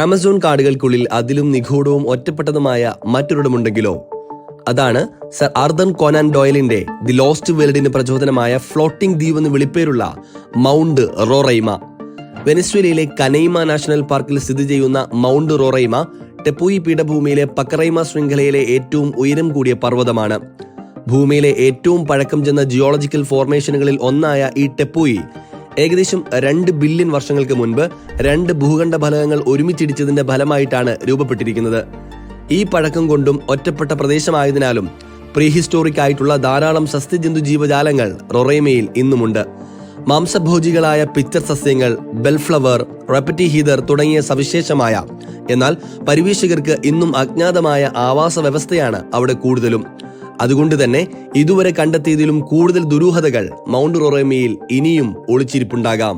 Amazon കാടുകൾക്കുള്ളിൽ അതിലും നിഗൂഢവും ഒറ്റപ്പെട്ടതുമായ മറ്റൊരിടമുണ്ടെങ്കിലോ അതാണ് സർ ആർതർ കോനാൻ ഡോയലിന്റെ ദി ലോസ്റ്റ് വേൾഡിന് പ്രചോദനമായ ഫ്ലോട്ടിംഗ് ദ്വീപ് എന്ന് വിളിപ്പേരുള്ള മൗണ്ട് റോറൈമ. വെനസ്വേലയിലെ കനൈമ നാഷണൽ പാർക്കിൽ സ്ഥിതി ചെയ്യുന്ന മൗണ്ട് റോറൈമ ടെപ്പൂയി പീഠഭൂമിയിലെ പക്കറൈമ ശൃംഖലയിലെ ഏറ്റവും ഉയരം കൂടിയ പർവ്വതമാണ്. ഭൂമിയിലെ ഏറ്റവും പഴക്കം ചെന്ന ജിയോളജിക്കൽ ഫോർമേഷനുകളിൽ ഒന്നായ ഈ ടെപ്പൂയി ഏകദേശം 2 ബില്യൺ വർഷങ്ങൾക്ക് മുൻപ് 2 ഭൂഖണ്ഡ ഫലകങ്ങൾ ഒരുമിച്ചിടിച്ചതിന്റെ ഫലമായിട്ടാണ് രൂപപ്പെട്ടിരിക്കുന്നത്. ഈ പഴക്കം കൊണ്ടും ഒറ്റപ്പെട്ട പ്രദേശമായതിനാലും പ്രീഹിസ്റ്റോറിക് ആയിട്ടുള്ള ധാരാളം സസ്യജന്തു ജീവജാലങ്ങൾ റൊറൈമയിൽ ഇന്നുമുണ്ട്. മാംസഭോജികളായ പിച്ചർ സസ്യങ്ങൾ, ബെൽഫ്ലവർ, റെപ്പറ്റിഹീദർ തുടങ്ങിയ സവിശേഷമായ എന്നാൽ പരിവേഷകർക്ക് ഇന്നും അജ്ഞാതമായ ആവാസ വ്യവസ്ഥയാണ് അവിടെ കൂടുതലും. അതുകൊണ്ട് തന്നെ ഇതുവരെ കണ്ടെത്തിയതിലും കൂടുതൽ ദുരൂഹതകൾ മൗണ്ട് റൊറൈമയിൽ ഇനിയും ഒളിച്ചിരിപ്പുണ്ടാകാം.